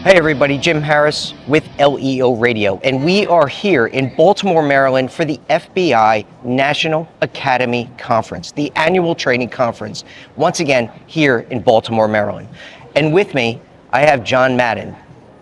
Hey everybody, Jim Harris with LEO Radio, and we are here in Baltimore, Maryland for the FBI National Academy Conference, the annual training conference, once again here in Baltimore, Maryland. And with me, I have John Madden,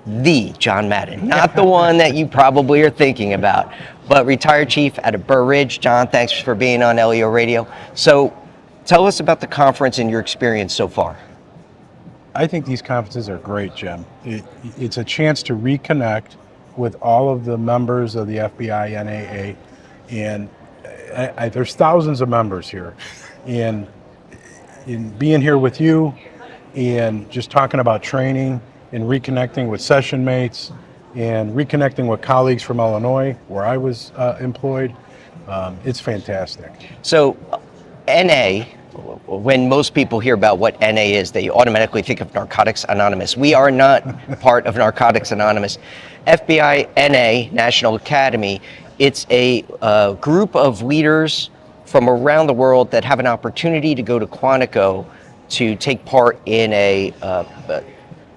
the John Madden, not the one that you probably are thinking about, but retired chief out of Burr Ridge. John, thanks for being on LEO Radio. So tell us about the conference and your experience so far. I think these conferences are great, Jim. It's a chance to reconnect with all of the members of the FBINAA, and there's thousands of members here. And in being here with you and just talking about training and reconnecting with session mates and reconnecting with colleagues from Illinois, where I was employed, it's fantastic. So NA, when most people hear about what NA is, they automatically think of Narcotics Anonymous. We are not part of Narcotics Anonymous. FBINAA, National Academy, it's a group of leaders from around the world that have an opportunity to go to Quantico to take part in an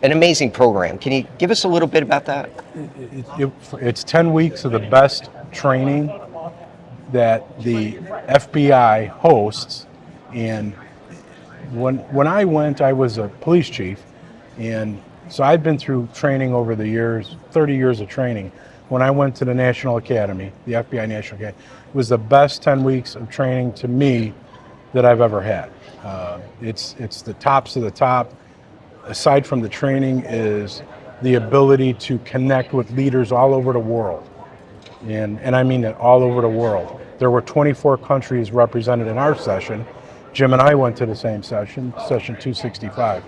amazing program. Can you give us a little bit about that? It's 10 weeks of the best training that the FBI hosts. And when I went, I was a police chief, and so I've been through training over the years, 30 years of training. When I went to the National Academy, the FBI National Academy, it was the best 10 weeks of training to me that I've ever had. It's the tops of the top. Aside from the training is the ability to connect with leaders all over the world. And I mean it, all over the world. There were 24 countries represented in our session. Jim and I went to the same session 265.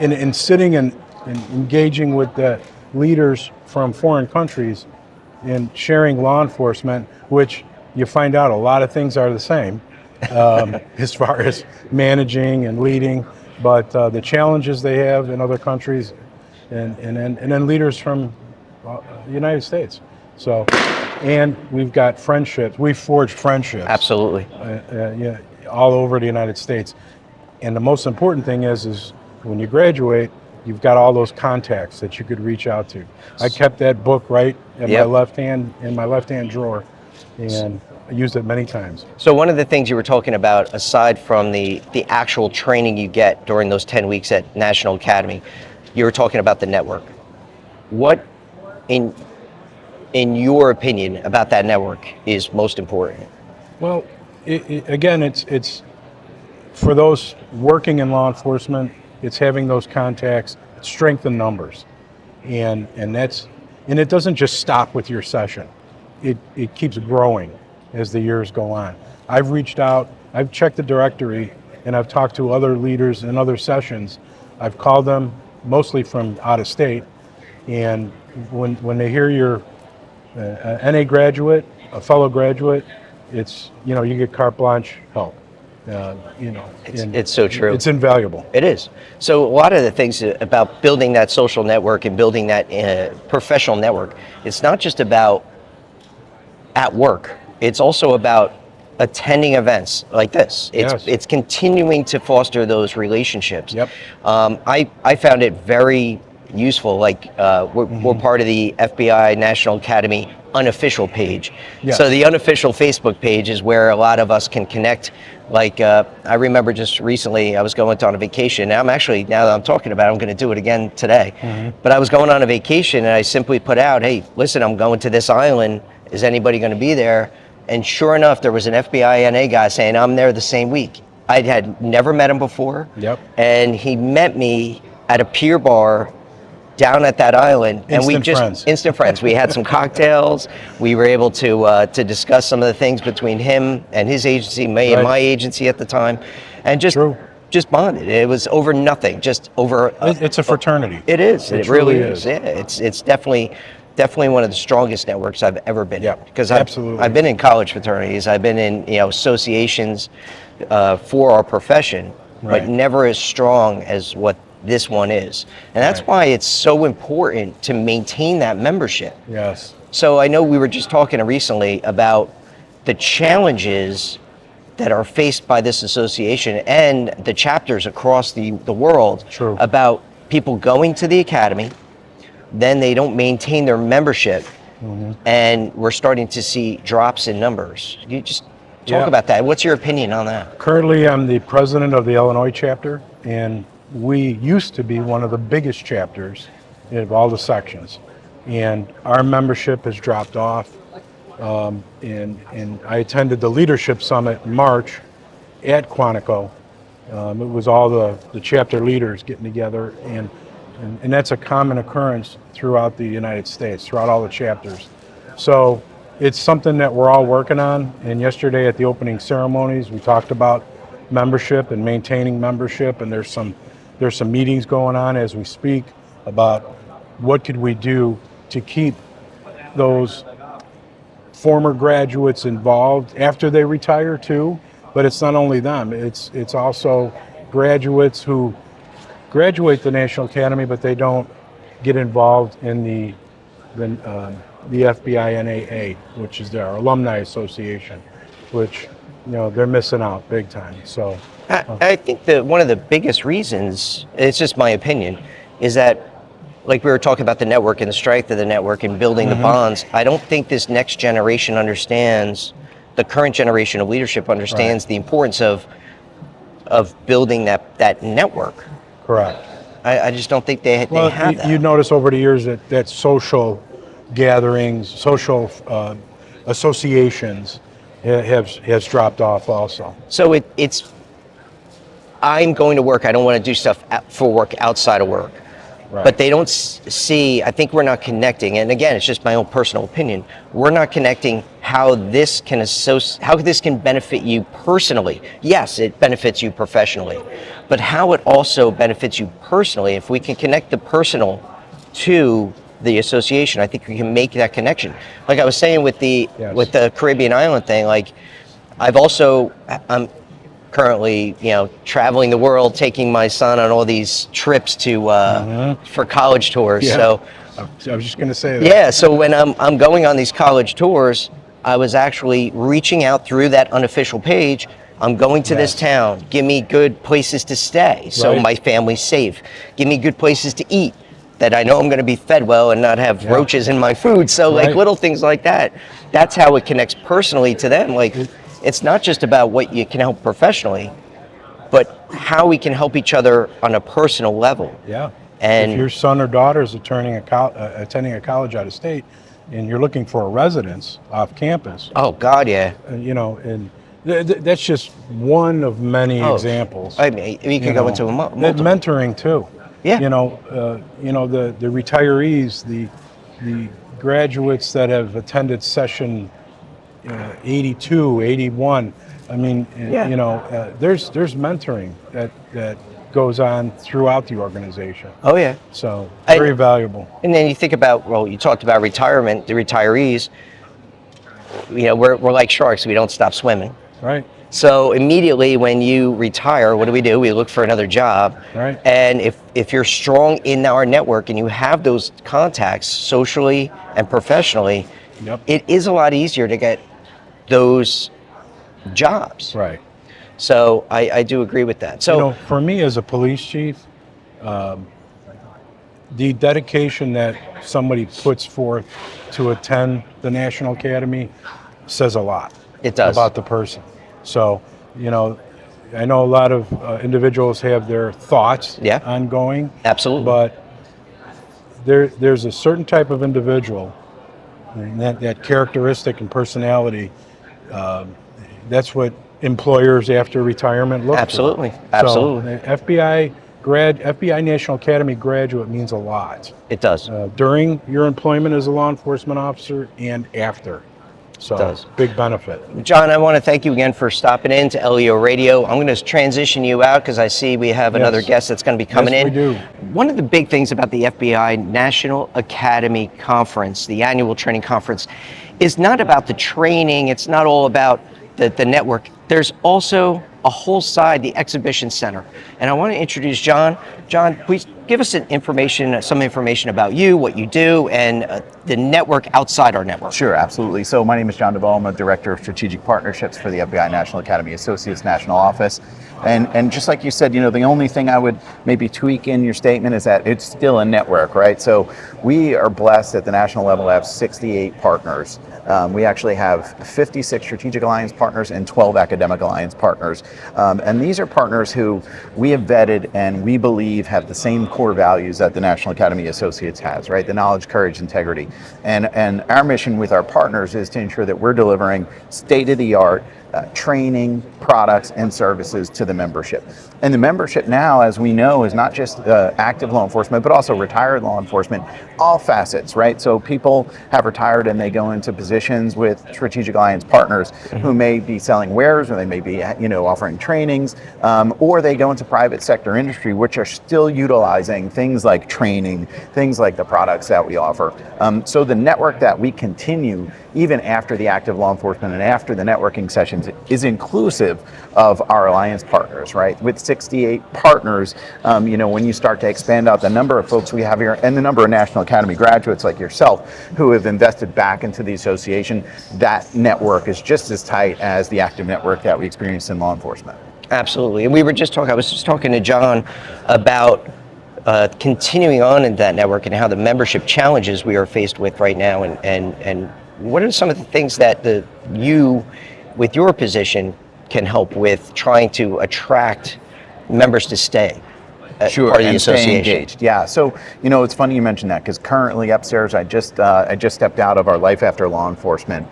In sitting and engaging with the leaders from foreign countries and sharing law enforcement, which you find out a lot of things are the same as far as managing and leading, but the challenges they have in other countries and then leaders from the United States. So, and we've got friendships. We've forged friendships. Absolutely. All over the United States. And the most important thing is when you graduate, you've got all those contacts that you could reach out to. I kept that book right in my left hand, in my left-hand drawer, and I used it many times. So one of the things you were talking about, aside from the actual training you get during those 10 weeks at National Academy, you were talking about the network. What, in your opinion, about that network is most important? Well, again, it's for those working in law enforcement, it's having those contacts, strength in numbers, and it doesn't just stop with your session. It keeps growing as the years go on. I've reached out, I've checked the directory, and I've talked to other leaders in other sessions. I've called them mostly from out of state, and when they hear you're NA graduate, a fellow graduate, it's, you get carte blanche help. It's so true. It's invaluable. It is. So a lot of the things about building that social network and building that professional network, it's not just about at work. It's also about attending events like this. It's continuing to foster those relationships. Yep. I found it very useful. Like we're part of the FBI National Academy unofficial page. Yes. So the unofficial Facebook page is where a lot of us can connect. Like I remember just recently I was going on a vacation. Now now that I'm talking about it, I'm going to do it again today. But I was going on a vacation and I simply put out, hey, listen, I'm going to this island. Is anybody going to be there? And sure enough, there was an FBINA guy saying, I'm there the same week. I had never met him before. Yep. And he met me at a pier bar down at that island, and instant friends. We had some cocktails. We were able to discuss some of the things between him and his agency, me and my agency at the time, and just bonded. It was over nothing, just over. It's a fraternity. It is. It really is. Yeah, it's definitely one of the strongest networks I've ever been in. Because I've been in college fraternities. I've been in associations for our profession, but never as strong as what this one is. And that's why it's so important to maintain that membership. Yes. So I know we were just talking recently about the challenges that are faced by this association and the chapters across the world. True. About people going to the academy, then they don't maintain their membership, and we're starting to see drops in numbers. You just talk about that. What's your opinion on that? Currently, I'm the president of the Illinois chapter, and we used to be one of the biggest chapters of all the sections. And our membership has dropped off. And I attended the Leadership Summit in March at Quantico. It was all the chapter leaders getting together, and that's a common occurrence throughout the United States, throughout all the chapters. So it's something that we're all working on. And yesterday at the opening ceremonies, we talked about membership and maintaining membership, and there's some meetings going on as we speak about what could we do to keep those former graduates involved after they retire too. But it's not only them, it's also graduates who graduate the National Academy, but they don't get involved in the FBINAA, which is our alumni association, which they're missing out big time. So I think that one of the biggest reasons, it's just my opinion, is that, like we were talking about the network and the strength of the network and building the bonds, I don't think this next generation understands, the current generation of leadership understands the importance of building that network. Correct. I just don't think they have that. You notice over the years that social gatherings, social associations has dropped off also. So it's, I'm going to work, I don't want to do stuff for work outside of work. Right. But they don't see, I think we're not connecting, and again, it's just my own personal opinion, we're not connecting how this can benefit you personally. Yes, it benefits you professionally, but how it also benefits you personally. If we can connect the personal to the association, I think we can make that connection. Like I was saying with the Caribbean island thing, like I'm currently, traveling the world, taking my son on all these trips to for college tours. Yeah. So I was just going to say that. Yeah. So when I'm going on these college tours, I was actually reaching out through that unofficial page. I'm going to this town. Give me good places to stay, so my family's safe. Give me good places to eat, that I know I'm going to be fed well and not have roaches in my food. So like little things like that. That's how it connects personally to them. Like, it's not just about what you can help professionally, but how we can help each other on a personal level. Yeah. And if your son or daughter is attending a college out of state, and you're looking for a residence off campus. Oh God, yeah. And that's just one of many examples. I mean, we can go into a multiple. Mentoring too. Yeah. The retirees, the graduates that have attended session 82, 81. I mean, there's mentoring that goes on throughout the organization. Oh yeah. So very valuable. And then you think about, you talked about retirement, the retirees. We're like sharks. We don't stop swimming. Right. So immediately when you retire, what do? We look for another job. Right. And if you're strong in our network and you have those contacts socially and professionally, it is a lot easier to get those jobs. Right. So I do agree with that. So for me as a police chief, the dedication that somebody puts forth to attend the National Academy says a lot. It does. About the person. So, I know a lot of individuals have their thoughts ongoing. Absolutely. But there's a certain type of individual, and that characteristic and personality, that's what employers after retirement look for. Absolutely. So, FBI National Academy graduate means a lot. It does. During your employment as a law enforcement officer and after. So, it does. Big benefit. John, I want to thank you again for stopping in to LEO Radio. I'm going to transition you out because I see we have another guest that's going to be coming in. We do. One of the big things about the FBI National Academy Conference, the annual training conference, is not about the training. It's not all about the network. There's also a whole side, the exhibition center. And I want to introduce John. John, please give us some information about you, what you do, and the network outside our network. Sure, absolutely. So my name is John DeVoe. I'm a Director of Strategic Partnerships for the FBI National Academy Associates National Office. And just like you said, the only thing I would maybe tweak in your statement is that it's still a network, right? So we are blessed at the national level to have 68 partners. We actually have 56 strategic alliance partners and 12 academic alliance partners. And these are partners who we have vetted and we believe have the same core values that the National Academy Associates has, right? The knowledge, courage, integrity. And our mission with our partners is to ensure that we're delivering state-of-the-art training, products, and services to the membership. And the membership now, as we know, is not just active law enforcement, but also retired law enforcement, all facets, right? So people have retired and they go into positions with strategic alliance partners who may be selling wares, or they may be, offering trainings, or they go into private sector industry, which are still utilizing things like training, things like the products that we offer. So the network that we continue, even after the active law enforcement and after the networking sessions, is inclusive of our alliance partners, right? With 68 partners, when you start to expand out the number of folks we have here and the number of National Academy graduates like yourself who have invested back into the association, that network is just as tight as the active network that we experience in law enforcement. Absolutely. And I was just talking to John about continuing on in that network and how the membership challenges we are faced with right now, and what are some of the things that you, with your position, can help with trying to attract members to stay Sure, part of the and stay association? engaged. Yeah, so it's funny you mentioned that, because currently upstairs I just stepped out of our Life After Law Enforcement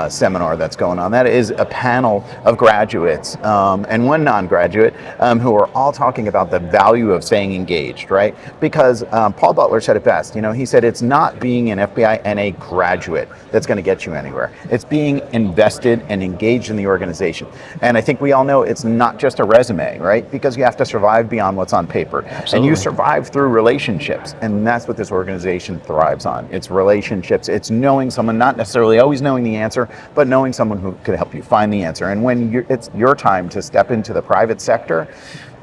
seminar that's going on. That is a panel of graduates and one non-graduate who are all talking about the value of staying engaged, right? Because Paul Butler said it best. He said it's not being an FBINA graduate that's going to get you anywhere. It's being invested and engaged in the organization. And I think we all know it's not just a resume, right? Because you have to survive beyond what's on paper. Absolutely. And you survive through relationships, and that's what this organization thrives on. It's relationships. It's knowing someone, not necessarily always knowing the answer, but knowing someone who could help you find the answer. And when it's your time to step into the private sector,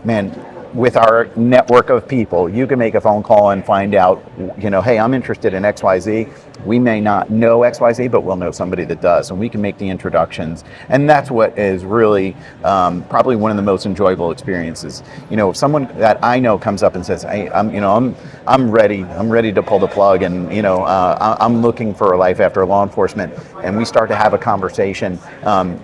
man, with our network of people, you can make a phone call and find out, hey, I'm interested in XYZ. We may not know XYZ, but we'll know somebody that does, and we can make the introductions. And that's what is really probably one of the most enjoyable experiences. If someone that I know comes up and says, hey, I'm ready to pull the plug, and I'm looking for a life after law enforcement, and we start to have a conversation.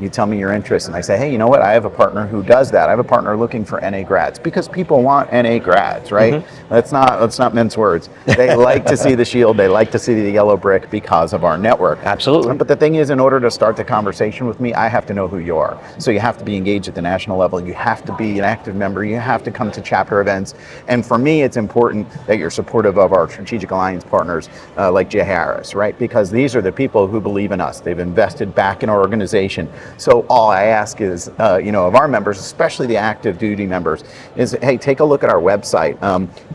You tell me your interest, and I say, hey, you know what? I have a partner who does that. I have a partner looking for NA grads, because people want NA grads, right? Mm-hmm. Let's not mince words. They like to see the shield. They like to see the yellow brick because of our network. Absolutely. But the thing is, in order to start the conversation with me, I have to know who you are. So you have to be engaged at the national level. You have to be an active member. You have to come to chapter events. And for me, it's important that you're supportive of our strategic alliance partners like Jay Harris, right? Because these are the people who believe in us. They've invested back in our organization. So all I ask is, of our members, especially the active duty members, is, hey, take a look at our website.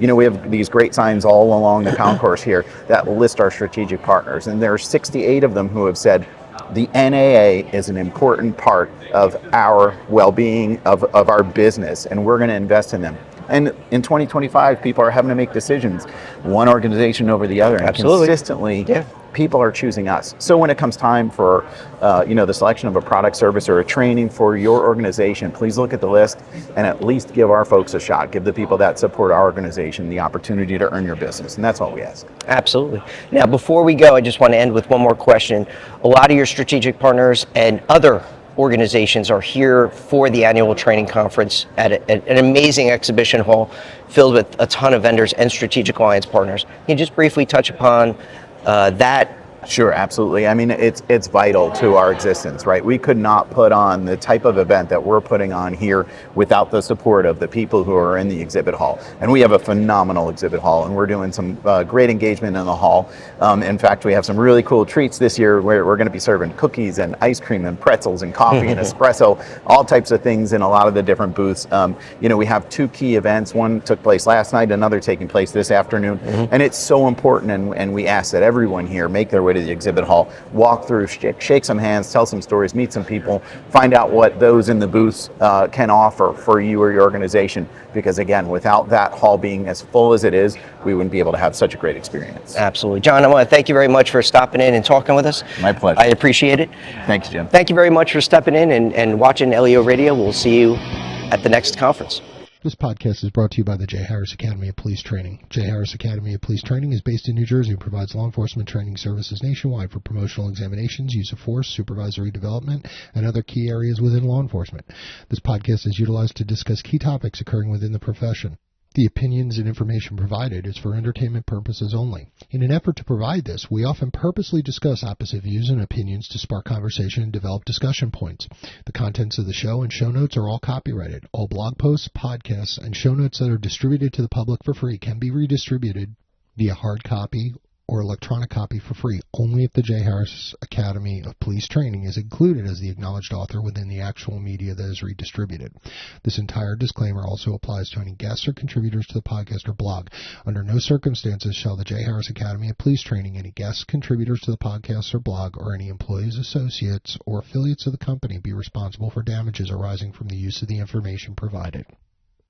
We have these great signs all along the concourse here that list our strategic partners, and there are 68 of them who have said the NAA is an important part of our well-being, of our business, and we're going to invest in them. And in 2025, people are having to make decisions, one organization over the other. And Absolutely. Consistently, people are choosing us. So when it comes time for the selection of a product, service, or a training for your organization, please look at the list and at least give our folks a shot. Give the people that support our organization the opportunity to earn your business, and that's all we ask. Absolutely. Now, before we go, I just want to end with one more question. A lot of your strategic partners and other organizations are here for the annual training conference at an amazing exhibition hall filled with a ton of vendors and strategic alliance partners. Can you just briefly touch upon that? Sure, absolutely. I mean, it's vital to our existence, right? We could not put on the type of event that we're putting on here without the support of the people who are in the exhibit hall. And we have a phenomenal exhibit hall, and we're doing some great engagement in the hall. In fact, we have some really cool treats this year where we're going to be serving cookies and ice cream and pretzels and coffee and espresso, all types of things in a lot of the different booths. We have two key events. One took place last night, another taking place this afternoon. And it's so important, and we ask that everyone here make their way way to the exhibit hall, walk through, shake some hands, tell some stories, meet some people, find out what those in the booths can offer for you or your organization. Because again, without that hall being as full as it is, we wouldn't be able to have such a great experience. Absolutely. John, I want to thank you very much for stopping in and talking with us. My pleasure. I appreciate it. Thanks, Jim. Thank you very much for stepping in and watching LEO Radio. We'll see you at the next conference. This podcast is brought to you by the J. Harris Academy of Police Training. J. Harris Academy of Police Training is based in New Jersey and provides law enforcement training services nationwide for promotional examinations, use of force, supervisory development, and other key areas within law enforcement. This podcast is utilized to discuss key topics occurring within the profession. The opinions and information provided is for entertainment purposes only. In an effort to provide this, we often purposely discuss opposite views and opinions to spark conversation and develop discussion points. The contents of the show and show notes are all copyrighted. All blog posts, podcasts, and show notes that are distributed to the public for free can be redistributed via hard copy or electronic copy for free, only if the J. Harris Academy of Police Training is included as the acknowledged author within the actual media that is redistributed. This entire disclaimer also applies to any guests or contributors to the podcast or blog. Under no circumstances shall the J. Harris Academy of Police Training, any guests, contributors to the podcast or blog, or any employees, associates, or affiliates of the company be responsible for damages arising from the use of the information provided.